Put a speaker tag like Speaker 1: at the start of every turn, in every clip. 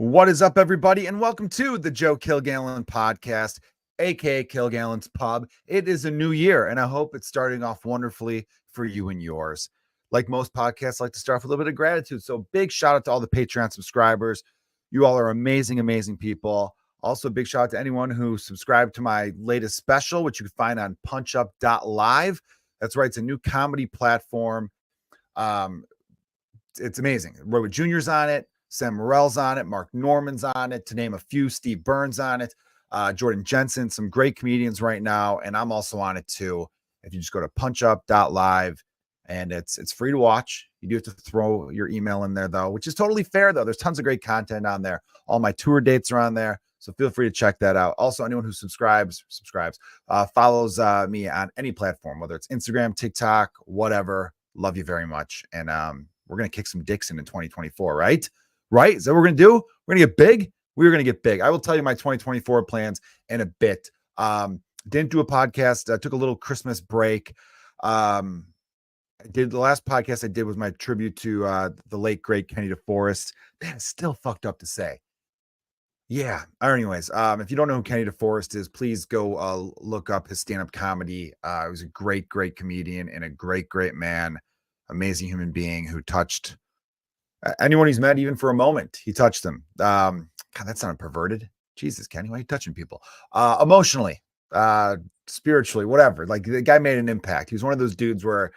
Speaker 1: What is up, everybody, and welcome to the Joe Kilgallon Podcast, aka Kilgallon's Pub. It is a new year, and I hope it's starting off wonderfully for you and yours. Like most podcasts, I like to start with a little bit of gratitude. So big shout out to all the Patreon subscribers. You all are amazing, amazing people. Also, big shout out to anyone who subscribed to my latest special, which you can find on punchup.live. That's right, it's a new comedy platform. It's amazing. Robert Jr.'s on it. Sam Morrill's on it, Mark Norman's on it, to name a few, Steve Burns on it, Jordan Jensen, some great comedians right now, and I'm also on it too. If you just go to punchup.live, and it's free to watch. You do have to throw your email in there, though, which is totally fair, though. There's tons of great content on there. All my tour dates are on there, so feel free to check that out. Also, anyone who subscribes, follows me on any platform, whether it's Instagram, TikTok, whatever. Love you very much, and we're going to kick some dicks in 2024, right? Right? Is that what we're going to do? We're going to get big? We're going to get big. I will tell you my 2024 plans in a bit. Didn't do a podcast. I took a little Christmas break. I did the last podcast I did was my tribute to the late, great Kenny DeForest. Man, it's still fucked up to say. Yeah. Anyways, if you don't know who Kenny DeForest is, please go look up his stand-up comedy. He was a great, great comedian and a great, great man. Amazing human being who touched anyone he's met, even for a moment. He touched them. God, that sounded perverted. Jesus, Kenny, why are you touching people? Emotionally, spiritually, whatever. Like, the guy made an impact. He was one of those dudes where,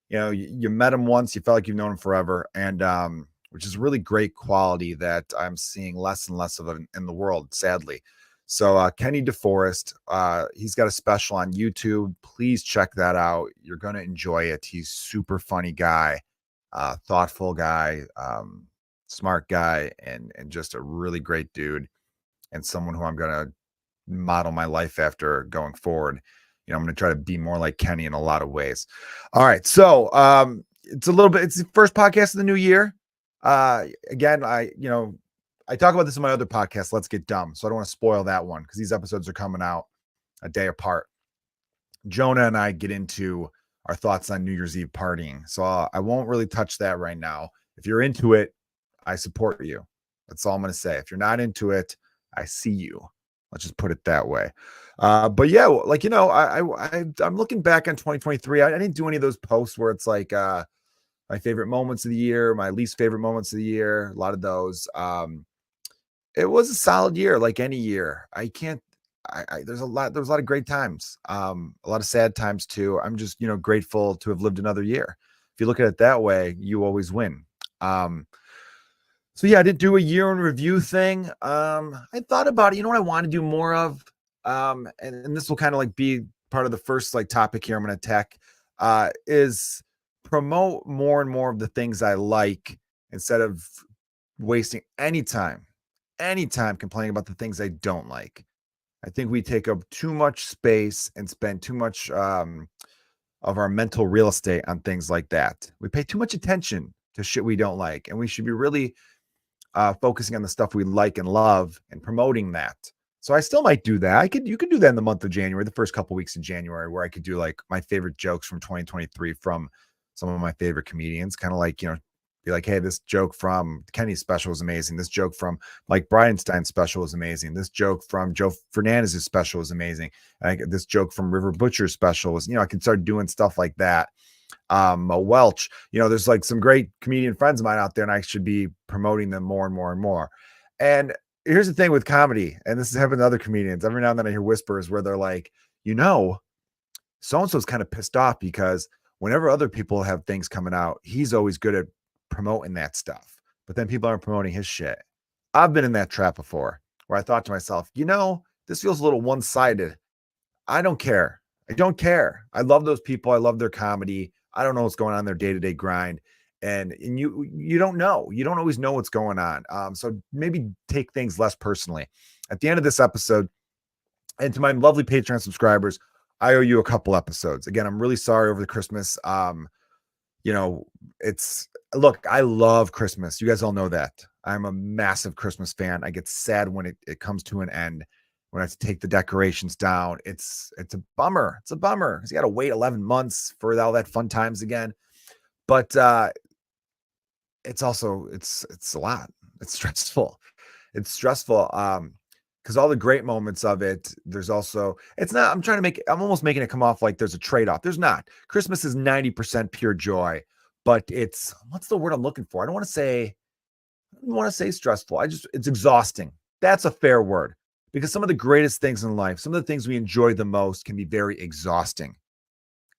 Speaker 1: you know, you met him once, you felt like you've known him forever, and which is a really great quality that I'm seeing less and less of in the world, sadly. So Kenny DeForest, he's got a special on YouTube. Please check that out. You're going to enjoy it. He's super funny guy. Thoughtful guy, smart guy, and just a really great dude, and someone who I'm gonna model my life after going forward. You know, I'm gonna try to be more like Kenny in a lot of ways. All right, so it's the first podcast of the new year. Again, I talk about this in my other podcast, Let's Get Dumb, so I don't want to spoil that one because these episodes are coming out a day apart. Jonah and I get into our thoughts on New Year's Eve partying. So I won't really touch that right now. If you're into it, I support you. That's all I'm going to say. If you're not into it, I see you. Let's just put it that way. But yeah, like, I'm looking back on 2023. I didn't do any of those posts where it's like my favorite moments of the year, my least favorite moments of the year, a lot of those. It was a solid year, like any year. There's a lot of great times, a lot of sad times too. I'm just, grateful to have lived another year. If you look at it that way, you always win. So yeah, I did do a year in review thing. I thought about it. You know what I want to do more of? And this will kind of like be part of the first like topic here I'm going to attack, is promote more and more of the things I like instead of wasting any time complaining about the things I don't like. I think we take up too much space and spend too much of our mental real estate on things like that. We pay too much attention to shit we don't like, and we should be really focusing on the stuff we like and love and promoting that. So I still might do that. You could do that in the month of January, the first couple weeks of January, where I could do like my favorite jokes from 2023 from some of my favorite comedians, kind of like, be like, hey, this joke from Kenny's special was amazing. This joke from Mike Bridenstine's special was amazing. This joke from Joe Fernandez's special was amazing. This joke from River Butcher's special was, I can start doing stuff like that. Welch, there's like some great comedian friends of mine out there, and I should be promoting them more and more and more. And here's the thing with comedy, and this has happened to other comedians. Every now and then I hear whispers where they're like, so-and-so's kind of pissed off because whenever other people have things coming out, he's always good at promoting that stuff, but then people aren't promoting his shit. I've been in that trap before where I thought to myself, this feels a little one-sided. I don't care. I love those people. I love their comedy. I don't know what's going on in their day-to-day grind. And you don't know. You don't always know what's going on. So maybe take things less personally. At the end of this episode, and to my lovely Patreon subscribers, I owe you a couple episodes. Again, I'm really sorry over the Christmas. Look, I love Christmas. You guys all know that. I'm a massive Christmas fan. I get sad when it comes to an end, when I have to take the decorations down. It's a bummer. It's a bummer because you got to wait 11 months for all that fun times again. But it's also, it's a lot. It's stressful. It's stressful. Because all the great moments of it, there's also, it's not, I'm almost making it come off like there's a trade-off. There's not. Christmas is 90% pure joy, but what's the word I'm looking for? I don't want to say stressful. It's exhausting. That's a fair word, because some of the greatest things in life, some of the things we enjoy the most can be very exhausting.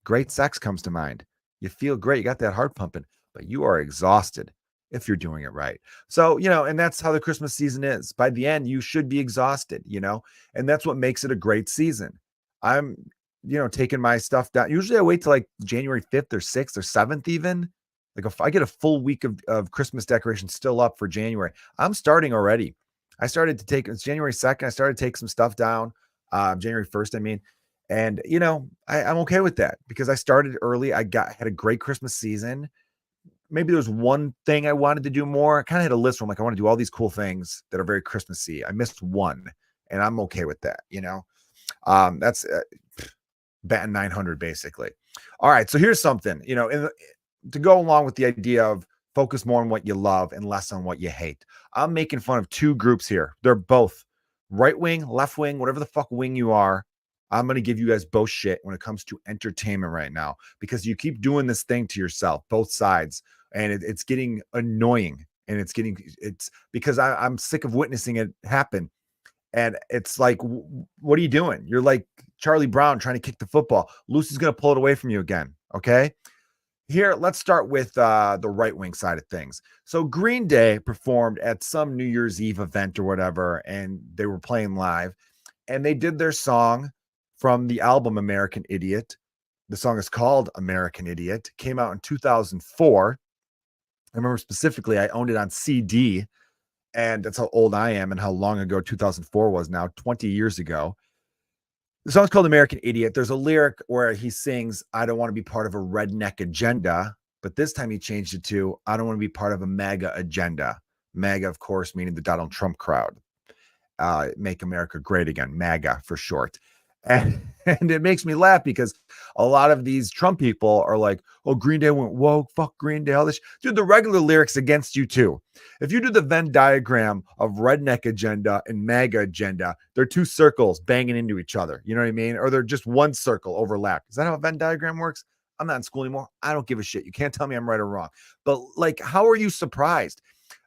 Speaker 1: Great sex comes to mind. You feel great. You got that heart pumping, but you are exhausted if you're doing it right. So, and that's how the Christmas season is. By the end, you should be exhausted, and that's what makes it a great season. I'm, taking my stuff down. Usually I wait till like January 5th or 6th or 7th, even. Like if I get a full week of Christmas decorations still up for January, I'm starting already. It's January 2nd. I started to take some stuff down. January 1st, I mean. And, I'm okay with that because I started early. Had a great Christmas season. Maybe there's one thing I wanted to do more. I kind of had a list where I'm like, I want to do all these cool things that are very Christmassy. I missed one, and I'm okay with that. That's batting 900 basically. All right. So here's something, to go along with the idea of focus more on what you love and less on what you hate. I'm making fun of two groups here. They're both right wing, left wing, whatever the fuck wing you are. I'm going to give you guys both shit when it comes to entertainment right now, because you keep doing this thing to yourself, both sides, and it's getting annoying. And it's because I'm sick of witnessing it happen. And it's like, what are you doing? You're like Charlie Brown trying to kick the football. Lucy's going to pull it away from you again. Okay. Here, let's start with the right-wing side of things. So Green Day performed at some New Year's Eve event or whatever, and they were playing live, and they did their song from the album American Idiot. The song is called American Idiot. Came out in 2004. I remember specifically, I owned it on CD, and that's how old I am and how long ago 2004 was now, 20 years ago. The song's called American Idiot. There's a lyric where he sings, I don't want to be part of a redneck agenda, but this time he changed it to, I don't want to be part of a MAGA agenda. MAGA, of course, meaning the Donald Trump crowd. Make America Great Again, MAGA for short. And it makes me laugh because a lot of these Trump people are like, oh, Green Day went woke, fuck Green Day, all this. Dude, the regular lyrics against you too. If you do the Venn diagram of redneck agenda and MAGA agenda, they're two circles banging into each other. You know what I mean? Or they're just one circle overlapped. Is that how a Venn diagram works? I'm not in school anymore. I don't give a shit. You can't tell me I'm right or wrong. But like, how are you surprised?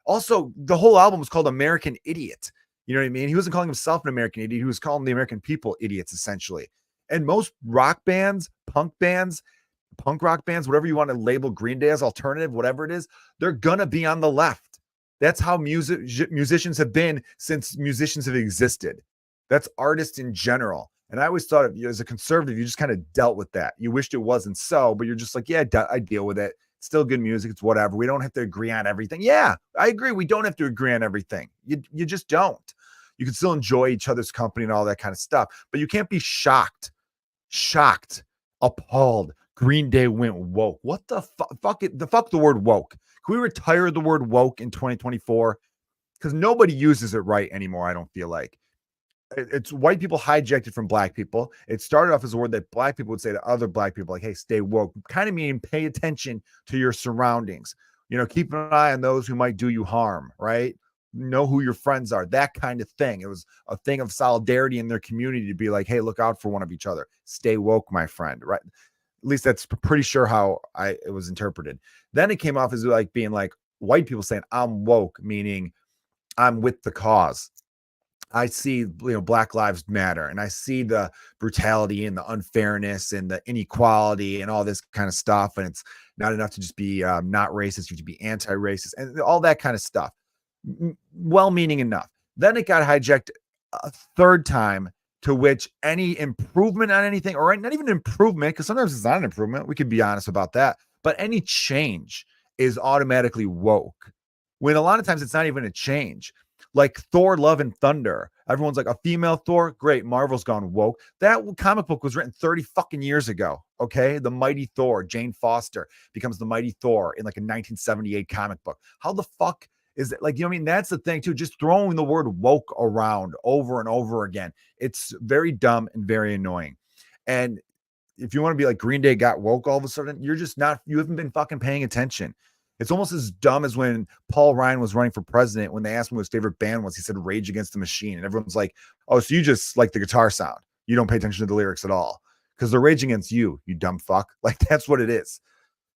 Speaker 1: Also, the whole album was called American Idiot. You know what I mean? He wasn't calling himself an American idiot. He was calling the American people idiots, essentially. And most rock bands, punk rock bands, whatever you want to label Green Day as alternative, whatever it is, they're going to be on the left. That's how musicians have been since musicians have existed. That's artists in general. And I always thought of you as a conservative, you just kind of dealt with that. You wished it wasn't so, but you're just like, yeah, I deal with it. It's still good music. It's whatever. We don't have to agree on everything. Yeah, I agree. We don't have to agree on everything. You just don't. You can still enjoy each other's company and all that kind of stuff, but you can't be shocked, appalled. Green Day went woke. What the fuck? Fuck the word woke. Can we retire the word woke in 2024? Because nobody uses it right anymore. I don't feel like it's white people hijacked it from black people. It started off as a word that black people would say to other black people, like, hey, stay woke, kind of meaning pay attention to your surroundings. Keep an eye on those who might do you harm, right? Know who your friends are, that kind of thing. It was a thing of solidarity in their community to be like, hey, look out for one of each other. Stay woke, my friend, right? At least that's pretty sure how it was interpreted. Then it came off as like being like white people saying, I'm woke, meaning I'm with the cause. I see, Black Lives Matter, and I see the brutality and the unfairness and the inequality and all this kind of stuff. And it's not enough to just be not racist. You have to be anti-racist and all that kind of stuff. Well-meaning enough. Then it got hijacked a third time, to which any improvement on anything, or not even improvement, because sometimes it's not an improvement. We could be honest about that. But any change is automatically woke, when a lot of times it's not even a change. Like Thor, Love and Thunder. Everyone's like, a female Thor? Great. Marvel's gone woke. That comic book was written 30 fucking years ago. Okay. The Mighty Thor, Jane Foster becomes the Mighty Thor in like a 1978 comic book. How the fuck is it? Like, you know what I mean? That's the thing too. Just throwing the word woke around over and over again. It's very dumb and very annoying. And if you want to be like Green Day got woke all of a sudden, you haven't been fucking paying attention. It's almost as dumb as when Paul Ryan was running for president. When they asked him what his favorite band was, he said Rage Against the Machine. And everyone's like, oh, so you just like the guitar sound. You don't pay attention to the lyrics at all because they're raging against you, you dumb fuck. Like, that's what it is.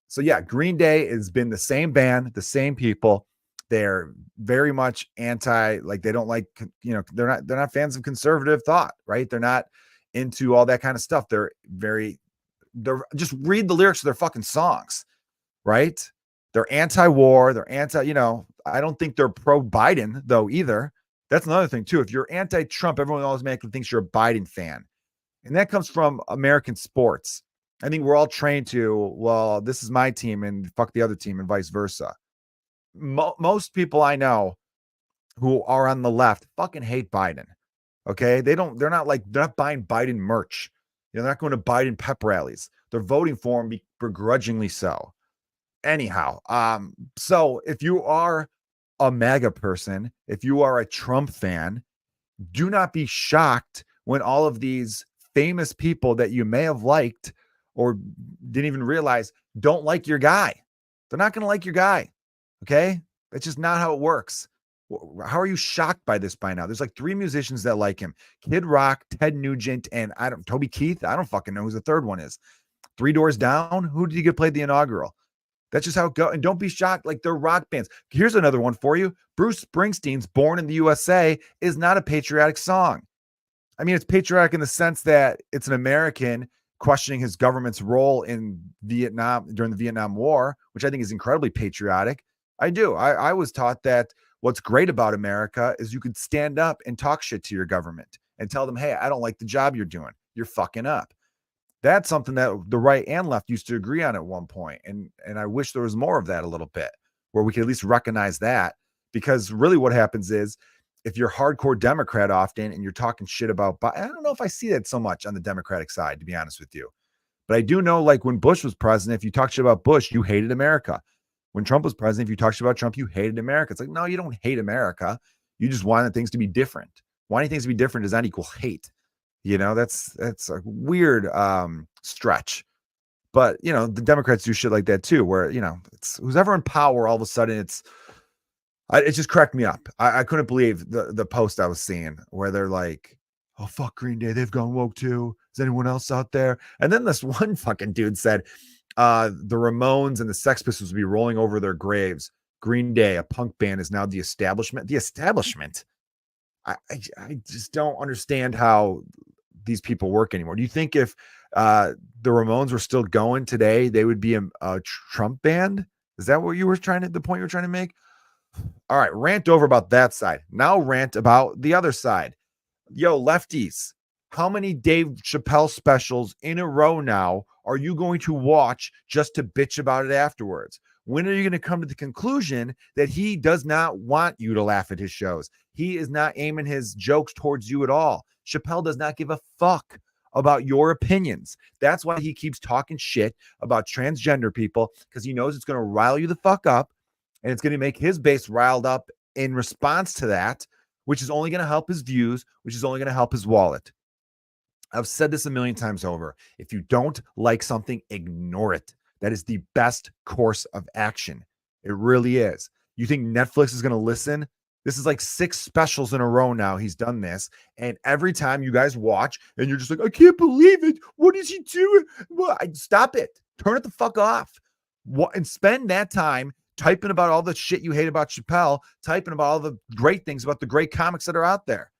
Speaker 1: So yeah, Green Day has been the same band, the same people. They're very much anti, like they don't like, they're not fans of conservative thought, right? They're not into all that kind of stuff. They're just read the lyrics of their fucking songs, right? They're anti-war. They're I don't think they're pro-Biden though either. That's another thing too. If you're anti-Trump, everyone automatically thinks you're a Biden fan. And that comes from American sports. I think we're all trained to, well, this is my team and fuck the other team and vice versa. Most people I know who are on the left fucking hate Biden. Okay. They're not buying Biden merch. They're not going to Biden pep rallies. They're voting for him begrudgingly so. Anyhow, so if you are a MAGA person, if you are a Trump fan, do not be shocked when all of these famous people that you may have liked or didn't even realize don't like your guy. They're not going to like your guy. Okay. That's just not how it works. How are you shocked by this by now? There's like 3 musicians that like him: Kid Rock, Ted Nugent, and Toby Keith. I don't fucking know who the third one is. 3 Doors Down. Who did you get played the inaugural? That's just how it goes. And don't be shocked. Like, they're rock bands. Here's another one for you. Bruce Springsteen's Born in the USA is not a patriotic song. I mean, it's patriotic in the sense that it's an American questioning his government's role in Vietnam during the Vietnam War, which I think is incredibly patriotic. I do. I was taught that what's great about America is you could stand up and talk shit to your government and tell them, hey, I don't like the job you're doing. You're fucking up. That's something that the right and left used to agree on at one point. And I wish there was more of that a little bit, where we could at least recognize that, because really what happens is if you're hardcore Democrat often and you're talking shit about, I don't know if I see that so much on the Democratic side, to be honest with you. But I do know, like, when Bush was president, if you talk shit about Bush, you hated America. When Trump was president, if you talk shit about Trump, you hated America. It's like, no, you don't hate America. You just wanted things to be different. Wanting things to be different does not equal hate. That's a weird stretch. But, the Democrats do shit like that too, where, it's who's ever in power, all of a sudden it just cracked me up. I couldn't believe the post I was seeing where they're like, oh, fuck Green Day, they've gone woke too. Is anyone else out there? And then this one fucking dude said, the Ramones and the Sex Pistols will be rolling over their graves. Green Day, a punk band, is now the establishment. The establishment? I just don't understand how these people work anymore. Do you think if the Ramones were still going today, they would be a Trump band? Is that what the point you were trying to make? All right, rant over about that side. Now rant about the other side. Yo, lefties, how many Dave Chappelle specials in a row now are you going to watch just to bitch about it afterwards? When are you going to come to the conclusion that he does not want you to laugh at his shows? He is not aiming his jokes towards you at all. Chappelle does not give a fuck about your opinions. That's why he keeps talking shit about transgender people, because he knows it's going to rile you the fuck up, and it's going to make his base riled up in response to that, which is only going to help his views, which is only going to help his wallet. I've said this a million times over. If you don't like something, ignore it. That is the best course of action. It really is. You think Netflix is going to listen? This is like 6 specials in a row now. He's done this. And every time you guys watch and you're just like, I can't believe it. What is he doing? Well, stop it. Turn it the fuck off. And spend that time typing about all the shit you hate about Chappelle, typing about all the great things about the great comics that are out there.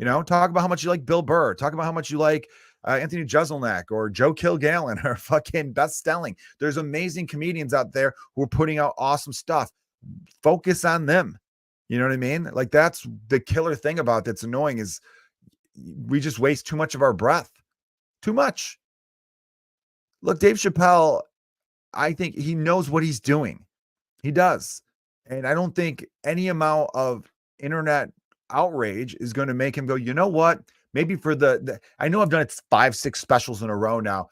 Speaker 1: Talk about how much you like Bill Burr. Talk about how much you like Anthony Jeselnik or Joe Kilgallon or fucking best-selling. There's amazing comedians out there who are putting out awesome stuff. Focus on them. You know what I mean? Like, that's the killer thing about that's annoying, is we just waste too much of our breath. Too much. Look, Dave Chappelle, I think he knows what he's doing. He does. And I don't think any amount of internet outrage is going to make him go, you know what? Maybe for I know I've done it 5, 6 specials in a row now.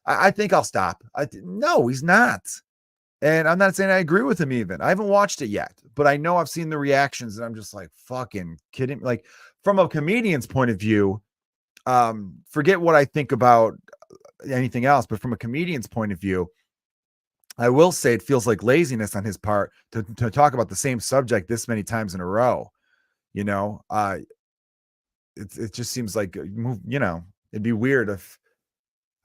Speaker 1: I think I'll stop. No, he's not. And I'm not saying I agree with him even. I haven't watched it yet, but I know I've seen the reactions and I'm just like, fucking kidding. Like, from a comedian's point of view, forget what I think about anything else, but from a comedian's point of view, I will say it feels like laziness on his part to talk about the same subject this many times in a row. You know, it just seems like, it'd be weird if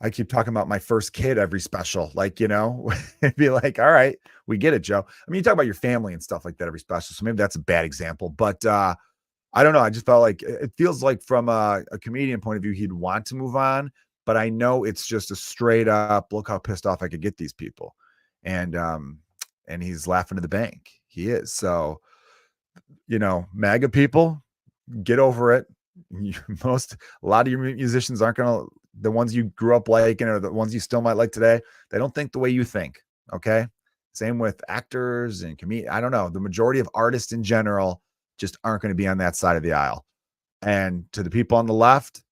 Speaker 1: I keep talking about my first kid every special. Like, it'd be like, all right, we get it, Joe. I mean, you talk about your family and stuff like that every special. So maybe that's a bad example. But I don't know. I just felt like it feels like from a comedian point of view, he'd want to move on. But I know it's just a straight up, look how pissed off I could get these people. And he's laughing to the bank. He is. So, MAGA people, get over it. A lot of your musicians aren't going to, the ones you grew up liking or the ones you still might like today, they don't think the way you think. Okay. Same with actors and I don't know. The majority of artists in general just aren't going to be on that side of the aisle. And to the people on the left,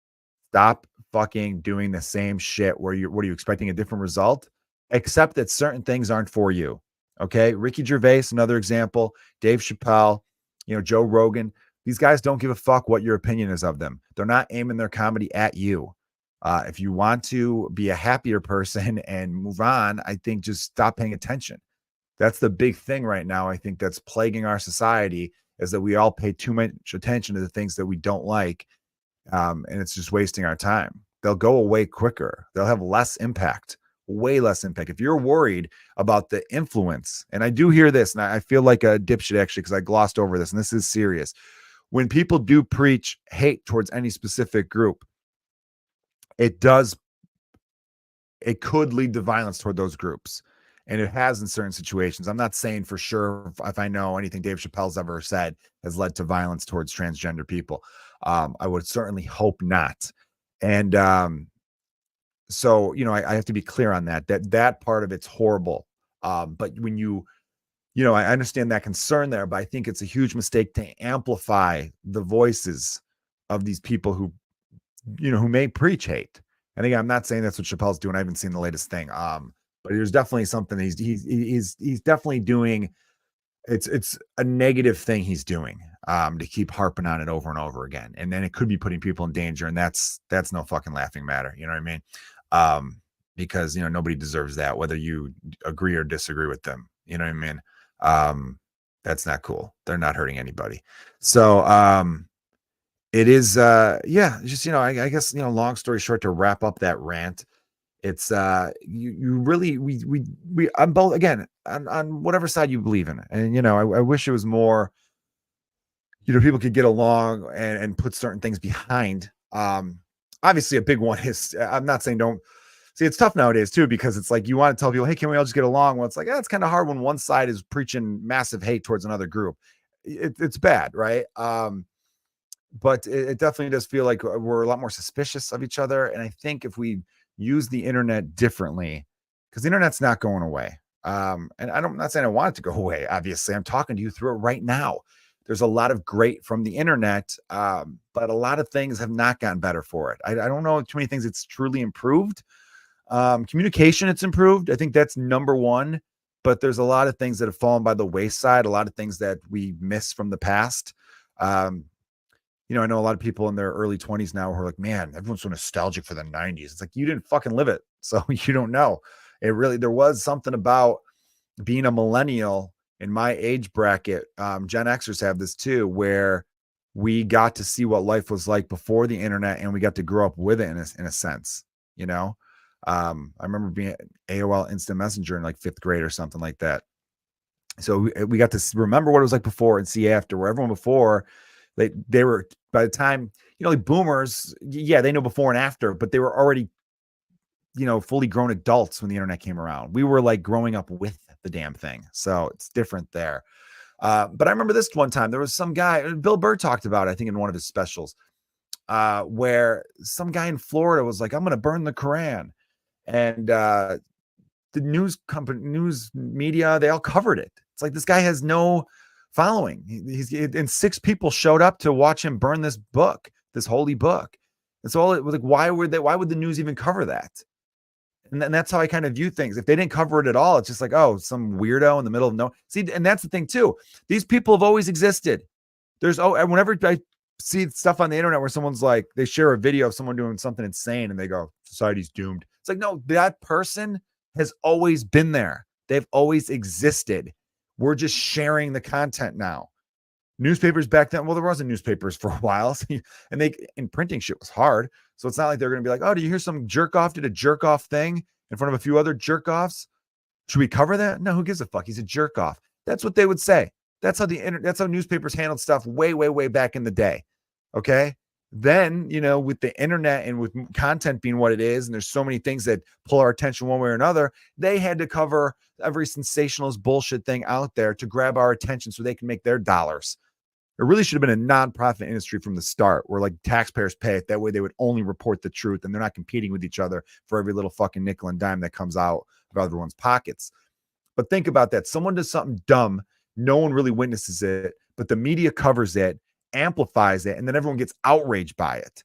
Speaker 1: stop fucking doing the same shit where what are you expecting a different result? Except that certain things aren't for you. Okay. Ricky Gervais, another example, Dave Chappelle, Joe Rogan. These guys don't give a fuck what your opinion is of them. They're not aiming their comedy at you. If you want to be a happier person and move on, I think just stop paying attention. That's the big thing right now. I think that's plaguing our society is that we all pay too much attention to the things that we don't like. And it's just wasting our time. They'll go away quicker. They'll have less impact, way less impact. If you're worried about the influence, and I do hear this, and I feel like a dipshit actually, because I glossed over this, and this is serious. When people do preach hate towards any specific group, it could lead to violence toward those groups. And it has in certain situations. I'm not saying for sure if I know anything Dave Chappelle's ever said has led to violence towards transgender people. I would certainly hope not. And so, I have to be clear on that part of it's horrible. But when I understand that concern there, but I think it's a huge mistake to amplify the voices of these people who may preach hate. And again, I'm not saying that's what Chappelle's doing. I haven't seen the latest thing. But there's definitely something he's definitely doing. It's a negative thing he's doing to keep harping on it over and over again. And then it could be putting people in danger. And that's no fucking laughing matter. You know what I mean? Because, nobody deserves that, whether you agree or disagree with them. You know what I mean? That's not cool. They're not hurting anybody. So, it is, just, I guess, long story short, to wrap up that rant, it's, you really, I'm both, again, on whatever side you believe in. And, I wish it was more, people could get along and put certain things behind. Obviously a big one is, I'm not saying don't see, it's tough nowadays too, because it's like, you want to tell people, hey, can we all just get along? Well, it's like, it's kind of hard when one side is preaching massive hate towards another group. It's bad. Right. But it definitely does feel like we're a lot more suspicious of each other. And I think if we use the internet differently, because the internet's not going away. And I'm not saying I want it to go away. Obviously, I'm talking to you through it right now. There's a lot of great from the internet, but a lot of things have not gotten better for it. I don't know too many things it's truly improved. Communication, it's improved. I think that's number one. But there's a lot of things that have fallen by the wayside, a lot of things that we miss from the past. I know a lot of people in their early 20s now who are like, man, everyone's so nostalgic for the 90s. It's like, you didn't fucking live it. So you don't know. There was something about being a millennial in my age bracket. Gen Xers have this too, where we got to see what life was like before the internet and we got to grow up with it in a sense, I remember being at AOL Instant Messenger in like 5th grade or something like that. So we got to remember what it was like before and see after, where everyone before, they were, by the time, like boomers, they know before and after, but they were already, fully grown adults when the internet came around. We were like growing up with the damn thing. So it's different there. But I remember this one time, there was some guy, Bill Burr talked about it, I think in one of his specials, where some guy in Florida was like, I'm going to burn the Quran. And the news media, they all covered it. It's like, this guy has no following. And 6 people showed up to watch him burn this book, this holy book. That's all it was like. Why would the news even cover that? And that's how I kind of view things. If they didn't cover it at all, it's just like, oh, some weirdo in the middle of no. See, and that's the thing too. These people have always existed. Whenever I see stuff on the internet where someone's like, they share a video of someone doing something insane and they go, society's doomed. It's like, no, that person has always been there.
Speaker 2: They've always existed. We're just sharing the content now. Newspapers back then, well, there wasn't newspapers for a while, and printing shit was hard. So it's not like they're going to be like, oh, do you hear some jerk off did a jerk off thing in front of a few other jerk offs? Should we cover that? No, who gives a fuck? He's a jerk off. That's what they would say. That's how that's how newspapers handled stuff way, way, way back in the day. Okay. Then, with the internet and with content being what it is, and there's so many things that pull our attention one way or another, they had to cover every sensationalist bullshit thing out there to grab our attention so they can make their dollars. It really should have been a nonprofit industry from the start where like taxpayers pay it. That way they would only report the truth and they're not competing with each other for every little fucking nickel and dime that comes out of everyone's pockets. But think about that. Someone does something dumb. No one really witnesses it, but the media covers it, amplifies it, and then everyone gets outraged by it.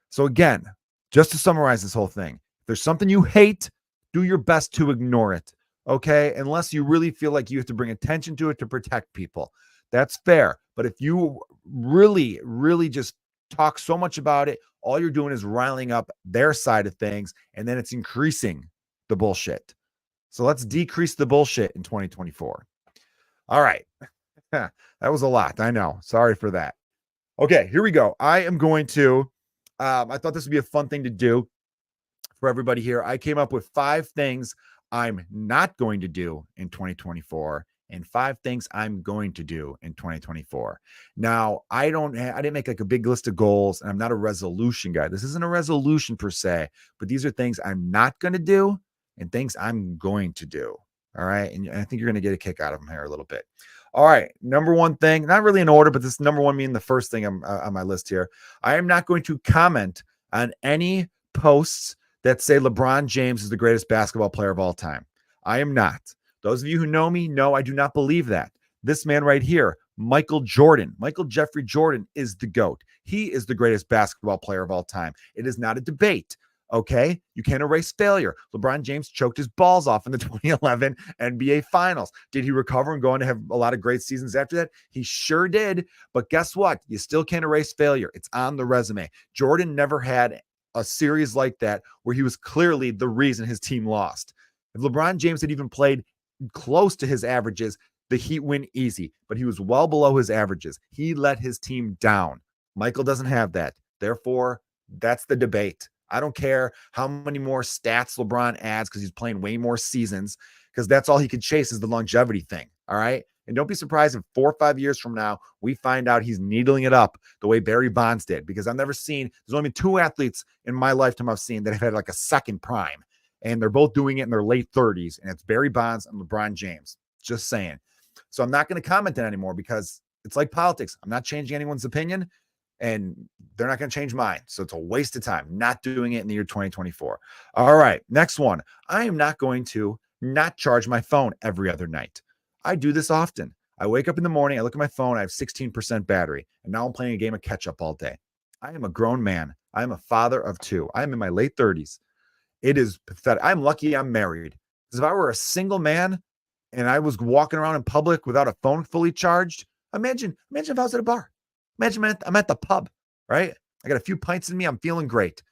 Speaker 2: So again, just to summarize this whole thing, if there's something you hate, do your best to ignore it. Okay. Unless you really feel like you have to bring attention to it to protect people. That's fair. But if you really, really just talk so much about it, all you're doing is riling up their side of things, and then it's increasing the bullshit. So let's decrease the bullshit in 2024. All right. That was a lot. I know. Sorry for that. Okay, here we go. I am going to, I thought this would be a fun thing to do for everybody here. I came up with 5 things I'm not going to do in 2024 and 5 things I'm going to do in 2024. Now, I didn't make like a big list of goals, and I'm not a resolution guy. This isn't a resolution per se, but these are things I'm not going to do and things I'm going to do. All right. And I think you're going to get a kick out of them here a little bit. All right. Number one thing, not really in order, but this number one being the first thing on my list here. I am not going to comment on any posts that say LeBron James is the greatest basketball player of all time. I am not. Those of you who know me know I do not believe that. This man right here, Michael Jeffrey Jordan is the GOAT. He is the greatest basketball player of all time. It is not a debate. Okay, you can't erase failure. LeBron James choked his balls off in the 2011 NBA Finals. Did he recover and go on to have a lot of great seasons after that? He sure did. But guess what? You still can't erase failure. It's on the resume. Jordan never had a series like that where he was clearly the reason his team lost. If LeBron James had even played close to his averages, the Heat win easy. But he was well below his averages. He let his team down. Michael doesn't have that. Therefore, that's the debate. I don't care how many more stats LeBron adds because he's playing way more seasons, because that's all he could chase is the longevity thing. All right. And don't be surprised if 4 or 5 years from now, we find out he's needling it up the way Barry Bonds did, because I've never seen, there's only been 2 athletes in my lifetime I've seen that have had like a second prime, and they're both doing it in their late 30s. And it's Barry Bonds and LeBron James. Just saying. So I'm not going to comment on it anymore because it's like politics. I'm not changing anyone's opinion, and they're not going to change mine. So it's a waste of time not doing it in the year 2024. All right. Next one. I am not going to not charge my phone every other night. I do this often. I wake up in the morning, I look at my phone, I have 16% battery, and now I'm playing a game of catch up all day. I am a grown man. I am a father of 2. I am in my late 30s. It is pathetic. I'm lucky I'm married. Because if I were a single man and I was walking around in public without a phone fully charged, imagine if I was at a bar. Imagine I'm at the pub, right? I got a few pints in me. I'm feeling great.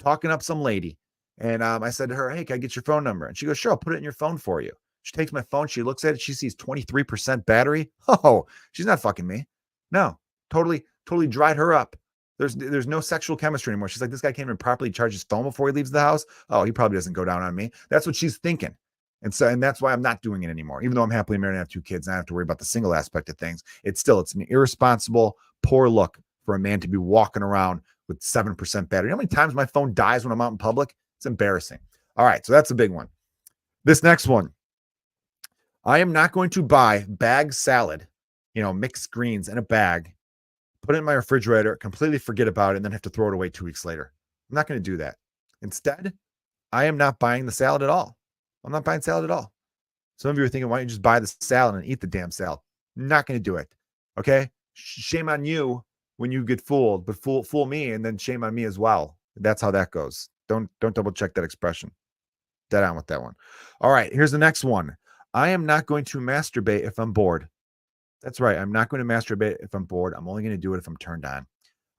Speaker 2: Talking up some lady. And I said to her, hey, can I get your phone number? And she goes, sure, I'll put it in your phone for you. She takes my phone. She looks at it. She sees 23% battery. Oh, she's not fucking me. No, totally dried her up. There's no sexual chemistry anymore. She's like, this guy can't even properly charge his phone before he leaves the house. Oh, he probably doesn't go down on me. That's what she's thinking. And that's why I'm not doing it anymore. Even though I'm happily married and I have 2 kids and I don't have to worry about the single aspect of things. It's an irresponsible, poor look for a man to be walking around with 7% battery. You know how many times my phone dies when I'm out in public? It's embarrassing. All right. So that's a big one. This next one. I am not going to buy bag salad, mixed greens in a bag, put it in my refrigerator, completely forget about it, and then have to throw it away 2 weeks later. I'm not going to do that. Instead, I am not buying the salad at all. I'm not buying salad at all. Some of you are thinking, why don't you just buy the salad and eat the damn salad? I'm not going to do it. Okay. Shame on you when you get fooled, but fool me, and then shame on me as well. That's how that goes. Don't double check that expression. Dead on with that one. All right. Here's the next one. I am not going to masturbate if I'm bored. That's right. I'm not going to masturbate if I'm bored. I'm only going to do it if I'm turned on.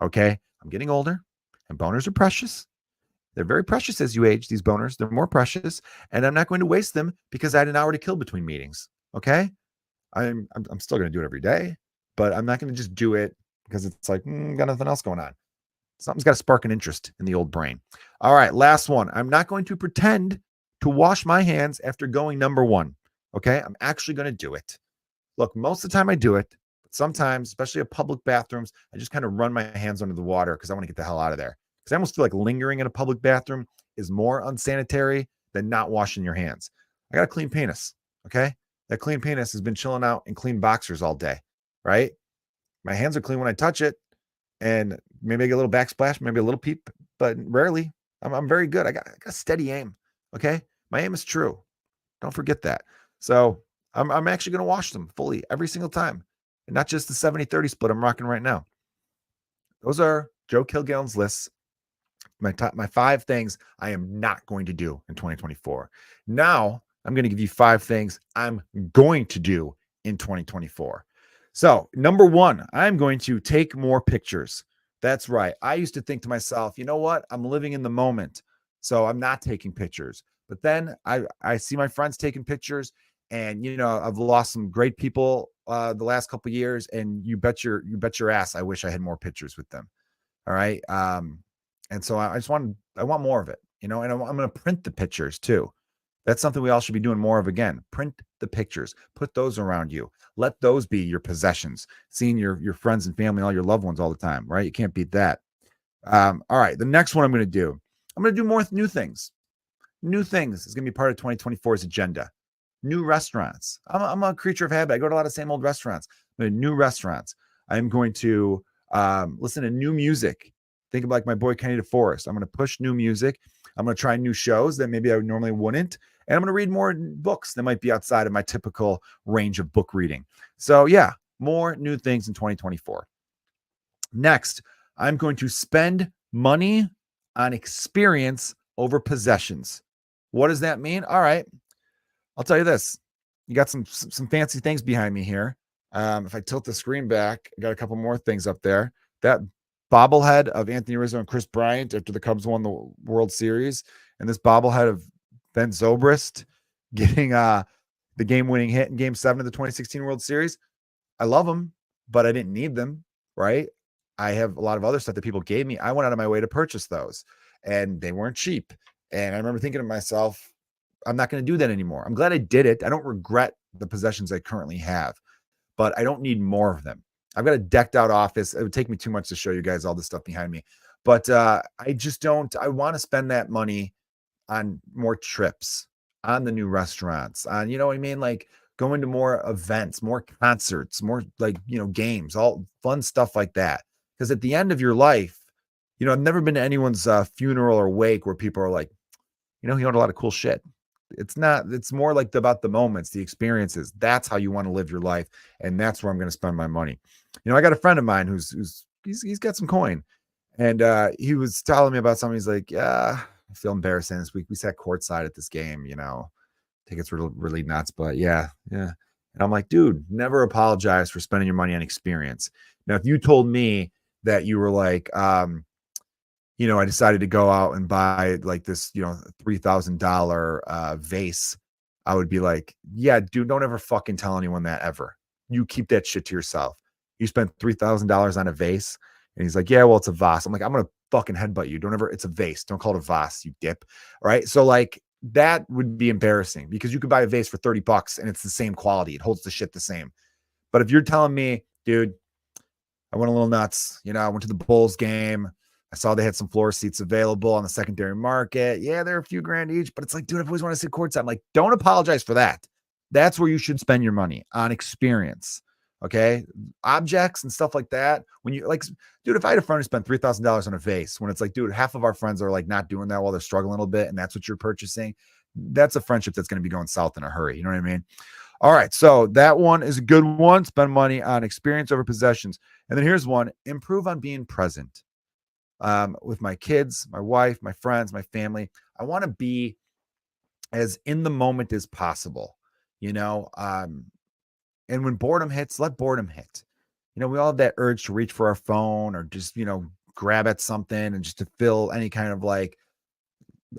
Speaker 2: Okay. I'm getting older and boners are precious. They're very precious as you age, these boners. They're more precious, and I'm not going to waste them because I had an hour to kill between meetings. Okay? I'm still going to do it every day, but I'm not going to just do it because it's like, got nothing else going on. Something's got to spark an interest in the old brain. All right, last one. I'm not going to pretend to wash my hands after going number one. Okay? I'm actually going to do it. Look, most of the time I do it, but sometimes, especially at public bathrooms, I just kind of run my hands under the water because I want to get the hell out of there. Because I almost feel like lingering in a public bathroom is more unsanitary than not washing your hands. I got a clean penis. Okay? That clean penis has been chilling out in clean boxers all day, right? My hands are clean when I touch it, and maybe I get a little backsplash, maybe a little peep, but rarely. I'm very good. I got steady aim. Okay, my aim is true. Don't forget that. So I'm actually going to wash them fully every single time, and not just the 70-30 split I'm rocking right now. Those are Joe Kilgallon's lists. My 5 things I am not going to do in 2024. Now I'm going to give you 5 things I'm going to do in 2024. So, number 1, I'm going to take more pictures. That's right. I used to think to myself, you know what? I'm living in the moment, so I'm not taking pictures. But then I see my friends taking pictures, and I've lost some great people the last couple of years, and you bet your ass I wish I had more pictures with them. All right. And so I want more of it, and I'm going to print the pictures too. That's something we all should be doing more of again. Print the pictures, put those around you. Let those be your possessions. Seeing your friends and family, all your loved ones all the time, right? You can't beat that. All right. The next one I'm going to do more new things. New things is going to be part of 2024's agenda. New restaurants. I'm a creature of habit. I go to a lot of same old restaurants. New restaurants. I'm going to listen to new music. Think of like my boy Kenny DeForest. I'm going to push new music. I'm going to try new shows that maybe I normally wouldn't. And I'm going to read more books that might be outside of my typical range of book reading. So yeah, more new things in 2024. Next, I'm going to spend money on experience over possessions. What does that mean? All right. I'll tell you this. You got some fancy things behind me here. If I tilt the screen back, I got a couple more things up there. That bobblehead of Anthony Rizzo and Chris Bryant after the Cubs won the World Series, and this bobblehead of Ben Zobrist getting the game-winning hit in Game 7 of the 2016 World Series. I love them, but I didn't need them, right? I have a lot of other stuff that people gave me. I went out of my way to purchase those, and they weren't cheap. And I remember thinking to myself, I'm not going to do that anymore. I'm glad I did it. I don't regret the possessions I currently have, but I don't need more of them. I've got a decked out office. It would take me too much to show you guys all this stuff behind me, but I just don't. I want to spend that money on more trips, on the new restaurants, on, you know what I mean? Like going to more events, more concerts, more like, games, all fun stuff like that. Because at the end of your life, I've never been to anyone's funeral or wake where people are like, he owned a lot of cool shit. It's more like about the moments, the experiences. That's how you want to live your life. And that's where I'm going to spend my money. I got a friend of mine he's got some coin, and he was telling me about something. He's like, yeah, I feel embarrassing this week. We sat courtside at this game, tickets were really nuts, but yeah. And I'm like, dude, never apologize for spending your money on experience. Now, if you told me that you were like, I decided to go out and buy like this, $3,000 vase, I would be like, yeah, dude, don't ever fucking tell anyone that ever. You keep that shit to yourself. You spent $3,000 on a vase. And he's like, yeah, well, it's a vase. I'm like, I'm going to fucking headbutt you. It's a vase. Don't call it a vase, you dip. All right. So like that would be embarrassing because you could buy a vase for $30 and it's the same quality. It holds the shit the same. But if you're telling me, dude, I went a little nuts. I went to the Bulls game. I saw they had some floor seats available on the secondary market. Yeah, they're a few grand each, but it's like, dude, I've always wanted to sit courtside. I'm like, don't apologize for that. That's where you should spend your money, on experience. Okay. Objects and stuff like that. When you like, dude, if I had a friend who spent $3,000 on a vase, when it's like, dude, half of our friends are like not doing that while they're struggling a little bit, and that's what you're purchasing, that's a friendship that's going to be going south in a hurry. You know what I mean? All right. So that one is a good one. Spend money on experience over possessions. And then here's one: improve on being present. With my kids, my wife, my friends, my family. I want to be as in the moment as possible, and when boredom hits, let boredom hit. We all have that urge to reach for our phone or just, grab at something and just to fill any kind of like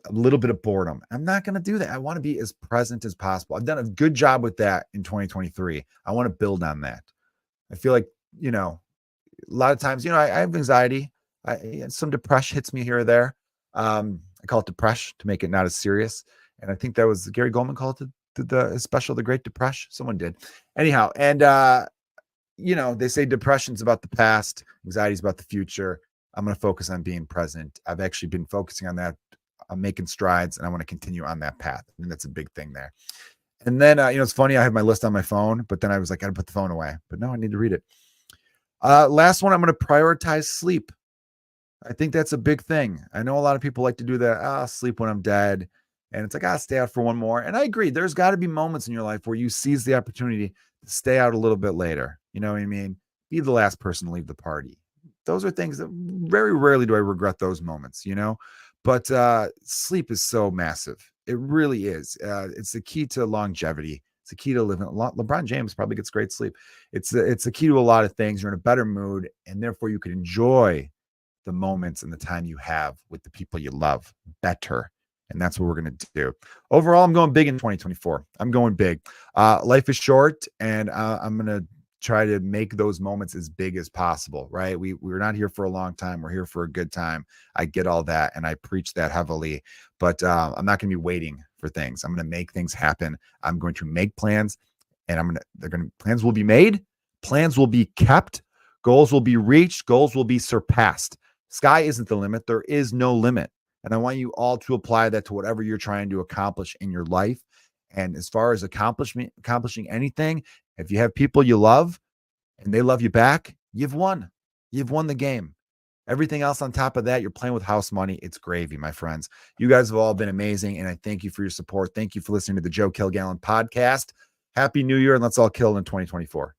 Speaker 2: a little bit of boredom. I'm not going to do that. I want to be as present as possible. I've done a good job with that in 2023. I want to build on that. I feel like, a lot of times, I have anxiety. Some depression hits me here or there. I call it depression to make it not as serious. And I think that was Gary Goldman called it the special, The Great Depression. Someone did. Anyhow. And, they say depression's about the past. Anxiety is about the future. I'm going to focus on being present. I've actually been focusing on that. I'm making strides, and I want to continue on that path. And that's a big thing there. And then, it's funny. I have my list on my phone, but then I was like, I got to put the phone away. But no, I need to read it. Last one, I'm going to prioritize sleep. I think that's a big thing. I know a lot of people like to do that. I'll sleep when I'm dead. And it's like, I'll stay out for one more. And I agree. There's got to be moments in your life where you seize the opportunity to stay out a little bit later. You know what I mean? Be the last person to leave the party. Those are things that very rarely do I regret those moments, but sleep is so massive. It really is. It's the key to longevity. It's the key to living. LeBron James probably gets great sleep. It's the key to a lot of things. You're in a better mood, and therefore you can enjoy the moments and the time you have with the people you love better. And that's what we're going to do. Overall, I'm going big in 2024. I'm going big. Life is short, and I'm going to try to make those moments as big as possible, right? We're not here for a long time. We're here for a good time. I get all that, and I preach that heavily, but I'm not going to be waiting for things. I'm going to make things happen. I'm going to make plans, and plans will be made. Plans will be kept. Goals will be reached. Goals will be surpassed. Sky isn't the limit. There is no limit. And I want you all to apply that to whatever you're trying to accomplish in your life. And as far as accomplishing anything, if you have people you love and they love you back, you've won. You've won the game. Everything else on top of that, you're playing with house money. It's gravy, my friends. You guys have all been amazing, and I thank you for your support. Thank you for listening to the Joe Kilgallon Podcast. Happy New Year, and let's all kill in 2024.